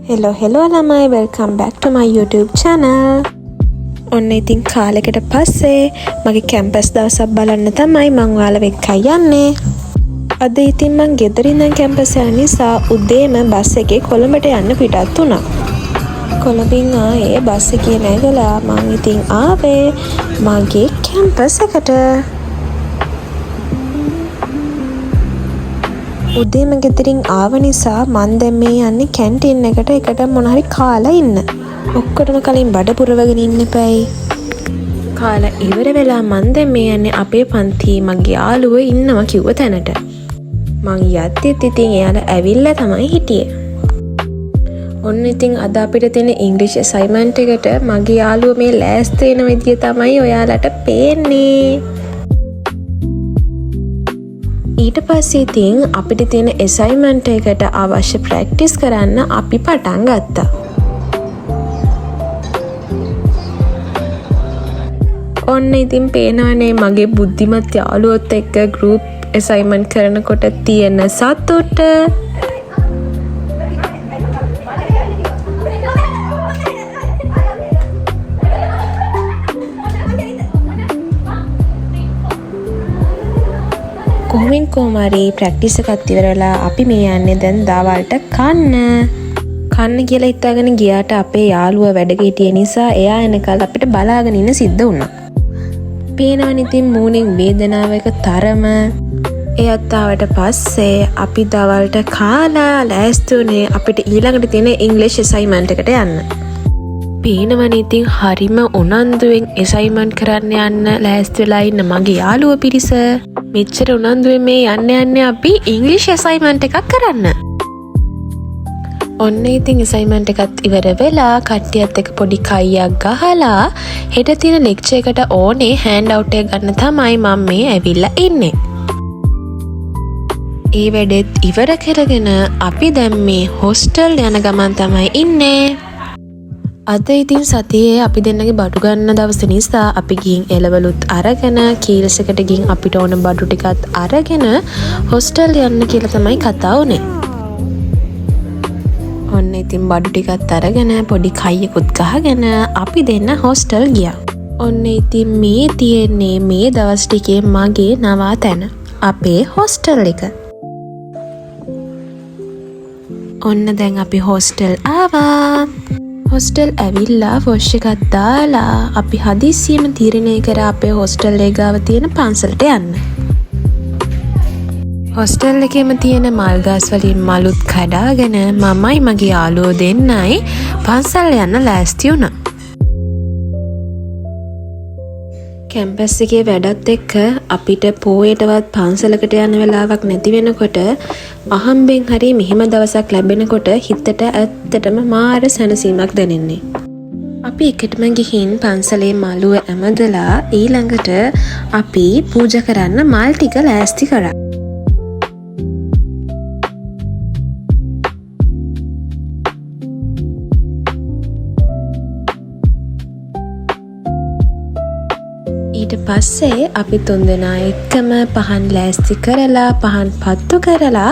Hello ළමයි, welcome back to my YouTube channel. ඔන්න ඉතින් කාලෙකට පස්සේ මගේ කැම්පස් දවසක් බලන්න තමයි මං ඔයාලව එක්කයි යන්නේ. අද ඉතින් මං ගෙදර ඉඳන් කැම්පස් යන නිසා උදේම බස් එකේ කොළඹට යන්න පිටත් වුණා. කොළඹින් ආයේ බස් එකේ නැගලා මං ඉතින් ආවේ මගේ කැම්පස් එකට. උදේම ගෙදරින් ආව නිසා මන් දැන් මේ යන්නේ කැන්ටින් එකට මොන හරි කාලා ඉන්න. ඔක්කොටම කලින් බඩ පුරවගෙන ඉන්න එපායි. කාලා ඉවර වෙලා මන් දැන් මේ යන්නේ අපේ පන්තියේ මගේ යාළුවෝ ඉන්නවා කිව්ව තැනට. මං යද්දිත් ඉතින් එයාලා ඇවිල්ලා තමයි හිටියේ. ඔන්න ඉතින් අද අපිට තියෙන ඉංග්‍රීසි අසයින්මන්ට් එකට මගේ යාළුවෝ මේ ලෑස්ති වෙන විදිය තමයි ඔයාලට පේන්නේ. ඊට පස්සේ ඉතින් අපිට තියෙන අසයින්මන්ට් එකට අවශ්‍ය ප්‍රැක්ටිස් කරන්න අපි පටන් ගත්තා. ඔන්න ඉතින් පේනවනේ මගේ බුද්ධිමත් යාළුවොත් එක්ක ගෲප් අසයින්මන්ට් කරනකොට තියෙන සතුට. කොහොමින් කොහමරි ප්‍රැක්ටිස් එකත් ඉවරලා අපි මේ යන්නේ දැන් දවල්ට කන්න කියලා හිතාගෙන ගියාට අපේ යාළුවා වැඩක හිටිය නිසා එයා එනකල් අපිට බලාගෙන ඉන්න සිද්ධ වුණා. පේනවනේ ඉතින් මූණෙන් වේදනාව එක තරම. එයත් ආවට පස්සේ අපි දවල්ට කාලා ලෑස්ති වුණේ අපිට ඊළඟට තියෙන ඉංග්‍රීසි අසයින්මන්ට් එකට යන්න. පේනවනේ ඉතින් හරිම උනන්දුවෙන් අසයින්මන්ට් කරන්න යන්න ලෑස්ති වෙලා ඉන්න මගේ යාළුවෝ පිරිස. මෙච්චර උනන්දුවෙන් මේ යන්න අපි ඉංග්‍රීසි අසයින්මන්ට් එකක් කරන්න. ඔන්න ඉතින් අසයින්මන්ට් එකත් ඉවර වෙලා කට්ටියත් එක්ක පොඩි කයියක් ගහලා හෙට තියෙන ලෙක්චර් එකට ඕනේ හෑන්ඩ් අවුට් එක ගන්න තමයි මම මේ ඇවිල්ලා ඉන්නේ. ඒ වැඩෙත් ඉවර කරගෙන අපි දැන් මේ හොස්ටල් යන ගමන් තමයි ඉන්නේ. අද ඉතින් සතියේ අපි දෙන්නගේ බඩු ගන්න දවස නිසා අපි ගිහින් එළවලුත් අරගෙන කීලස් එකට ගිහින් අපිට ඕන බඩු ටිකත් අරගෙන හොස්ටල් යන්න කියලා තමයි කතා වුනේ. ඔන්න ඉතින් බඩු ටිකත් අරගෙන පොඩි කයියකුත් ගහගෙන අපි දෙන්න හොස්ටල් ගියා. ඔන්න ඉතින් මේ තියෙන්නේ මේ දවස් ටිකේ මගේ නවාතැන අපේ හොස්ටල් එක. ඔන්න දැන් අපි හොස්ටල් ආවා. හොස්ටල් ඇවිල්ලා වොෂ් එකක් දාලා අපි හදිස්සියෙම තීරණය කරා අපේ හොස්ටල් එක ගාව තියෙන පන්සලට යන්න. හොස්ටල් එකේම තියෙන මල් ගස් වලින් මලුත් කඩාගෙන මමයි මගේ යාළුවෝ දෙන්නයි පන්සල් යන්න ලෑස්ති වුණා. කැම්පස් එකේ වැඩත් එක්ක අපිට පොයටවත් පන්සලකට යන වෙලාවක් නැති වෙනකොට අහම්බෙන් හරි මෙහෙම දවසක් ලැබෙනකොට හිතට ඇත්තටම මාර සැනසීමක් දැනෙන්නේ. අපි එකටම ගිහින් පන්සලේ මළුව ඇමදලා ඊළඟට අපි පූජා කරන්න මල් ටික ලෑස්ති කරා. ඊට පස්සේ අපි තුන්දෙනා එක්කම පහන් ලෑස්ති කරලා පහන් පත්තු කරලා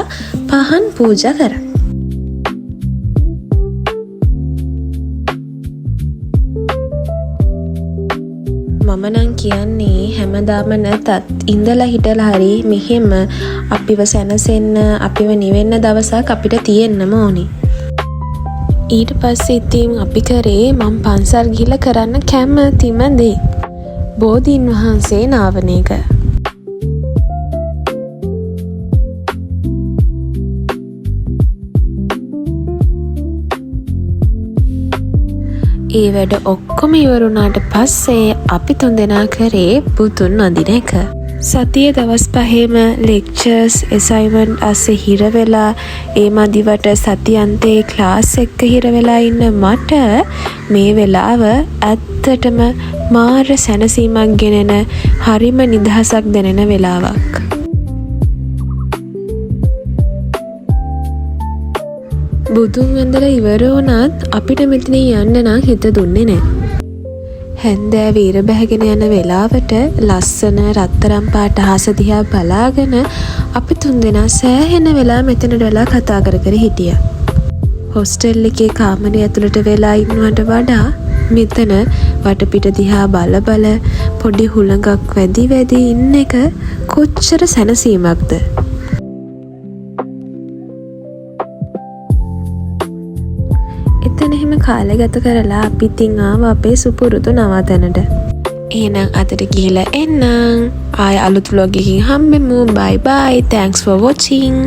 පහන් පූජා කරා. මම නම් කියන්නේ හැමදාම නැතත් ඉඳලා හිටලා හරි මෙහෙම අපිව සැනසෙන්න අපිව නිවෙන්න දවසක් අපිට තියෙන්නම ඕනි. ඊට පස්සේ ඉතින් අපි කරේ මම පන්සල් ගිහිල්ලා කරන්න කැමතිම දේ බෝධීන් වහන්සේ නාවන එක. ඒ වැඩ ඔක්කොම ඉවරුණාට පස්සේ අපි තුන්දෙනා කරේ බුදුන් වඳින එක. සතියේ දවස් 5ෙම ලෙක්චර්ස් අසයින්මන්ට් අස්සේ හිර වෙලා ඒ මදිවට සතියන්තේ ක්ලාස් එක හිර වෙලා ඉන්න මට මේ වෙලාව ඇත්තටම මාර සැනසීමක් ගෙනෙන හරිම නිදහසක් දැනෙන වෙලාවක්. බුදුන් වන්දලා ඉවර වුණත් අපිට මෙතන යන්න නම් හිත දුන්නේ නැහැ. හැන්දෑව ඉර බැහැගෙන යන වෙලාවට ලස්සන රත්තරන් පාට අහස දිහා බලාගෙන අපි තුන්දෙනා සෑහෙන වෙලා මෙතනට වෙලා කතා කර කර හිටියා. හොස්ටෙල් එකේ කාමරය ඇතුළට වෙලා ඉන්නවට වඩා මෙතන වටපිට දිහා බල බල පොඩි හුළඟක් වැදි වැදි ඉන්න එක කොච්චර සැනසීමක්ද. එතන එහෙම කාලය ගත කරලා අපි ඉතින් ආව අපේ සුපුරුදු නවාතැනට. එහෙනම් අදට ගිහලා එන්නම්. ආය අලුත් vlog එකකින් හම්බෙමු. bye bye. Thanks for watching.